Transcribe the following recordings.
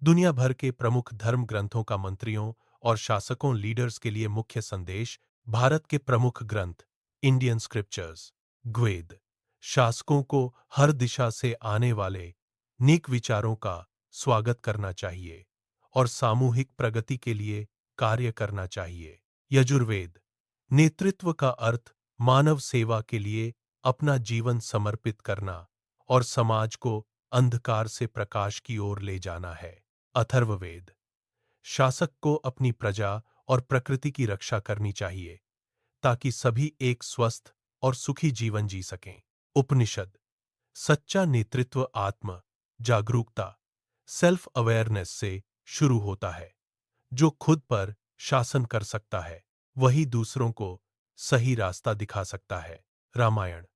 दुनिया भर के प्रमुख धर्म ग्रंथों का मंत्रियों और शासकों लीडर्स के लिए मुख्य संदेश। भारत के प्रमुख ग्रंथ इंडियन स्क्रिप्चर्स वेद शासकों को हर दिशा से आने वाले नेक विचारों का स्वागत करना चाहिए और सामूहिक प्रगति के लिए कार्य करना चाहिए। यजुर्वेद नेतृत्व का अर्थ मानव सेवा के लिए अपना जीवन समर्पित करना और समाज को अंधकार से प्रकाश की ओर ले जाना है। अथर्ववेद शासक को अपनी प्रजा और प्रकृति की रक्षा करनी चाहिए ताकि सभी एक स्वस्थ और सुखी जीवन जी सकें। उपनिषद सच्चा नेतृत्व आत्म जागरूकता सेल्फ अवेयरनेस से शुरू होता है। जो खुद पर शासन कर सकता है वही दूसरों को सही रास्ता दिखा सकता है। रामायण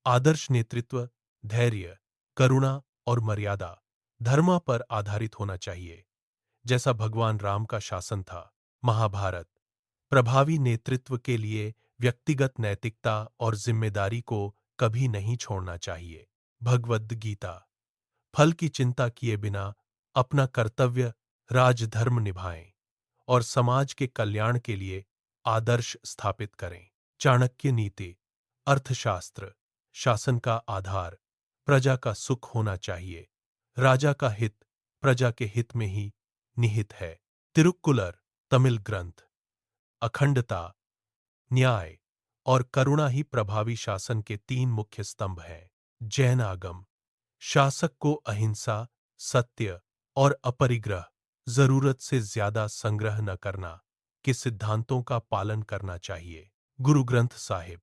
आदर्श नेतृत्व धैर्य करुणा और मर्यादा धर्म पर आधारित होना चाहिए जैसा भगवान राम का शासन था। महाभारत प्रभावी नेतृत्व के लिए व्यक्तिगत नैतिकता और जिम्मेदारी को कभी नहीं छोड़ना चाहिए। भगवद गीता फल की चिंता किए बिना अपना कर्तव्य राजधर्म निभाएं और समाज के कल्याण के लिए आदर्श स्थापित करें। चाणक्य नीति अर्थशास्त्र शासन का आधार प्रजा का सुख होना चाहिए। राजा का हित प्रजा के हित में ही निहित है। तिरुक्कुलर तमिल ग्रंथ अखंडता न्याय और करुणा ही प्रभावी शासन के तीन मुख्य स्तंभ हैं। जैन आगम शासक को अहिंसा सत्य और अपरिग्रह जरूरत से ज्यादा संग्रह न करना के सिद्धांतों का पालन करना चाहिए। गुरु ग्रंथ साहिब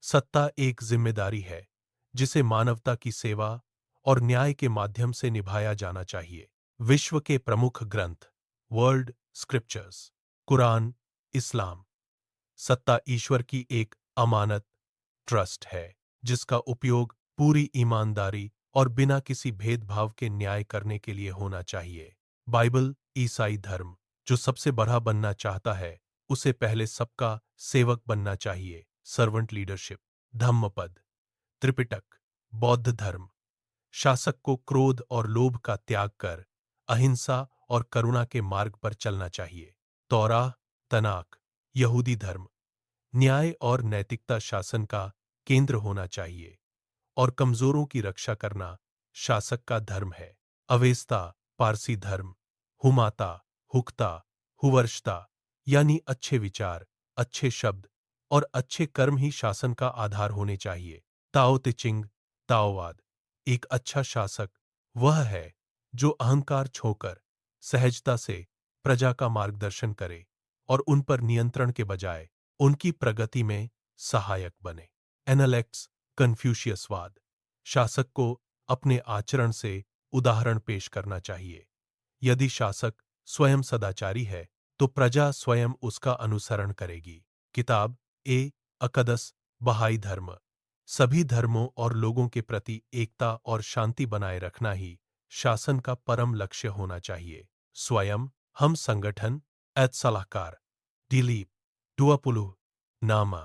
सत्ता एक जिम्मेदारी है जिसे मानवता की सेवा और न्याय के माध्यम से निभाया जाना चाहिए। विश्व के प्रमुख ग्रंथ वर्ल्ड स्क्रिप्चर्स कुरान इस्लाम सत्ता ईश्वर की एक अमानत ट्रस्ट है जिसका उपयोग पूरी ईमानदारी और बिना किसी भेदभाव के न्याय करने के लिए होना चाहिए। बाइबल ईसाई धर्म जो सबसे बड़ा बनना चाहता है उसे पहले सबका सेवक बनना चाहिए। सर्वेंट लीडरशिप धम्मपद त्रिपिटक बौद्ध धर्म शासक को क्रोध और लोभ का त्याग कर अहिंसा और करुणा के मार्ग पर चलना चाहिए। तौराह तनाक यहूदी धर्म न्याय और नैतिकता शासन का केंद्र होना चाहिए और कमजोरों की रक्षा करना शासक का धर्म है। अवेस्ता पारसी धर्म हुमाता हुक्ता हुवर्षता यानी अच्छे विचार अच्छे शब्द और अच्छे कर्म ही शासन का आधार होने चाहिए। ताओ ते चिंग ताओवाद एक अच्छा शासक वह है जो अहंकार छोड़कर सहजता से प्रजा का मार्गदर्शन करे और उन पर नियंत्रण के बजाय उनकी प्रगति में सहायक बने। एनालेक्स कन्फ्यूशियसवाद शासक को अपने आचरण से उदाहरण पेश करना चाहिए। यदि शासक स्वयं सदाचारी है तो प्रजा स्वयं उसका अनुसरण करेगी। किताब ए अकदस बहाई धर्म सभी धर्मों और लोगों के प्रति एकता और शांति बनाए रखना ही शासन का परम लक्ष्य होना चाहिए। स्वयं हम संगठन एत सलाहकार दिलीप डुआपुलु नामा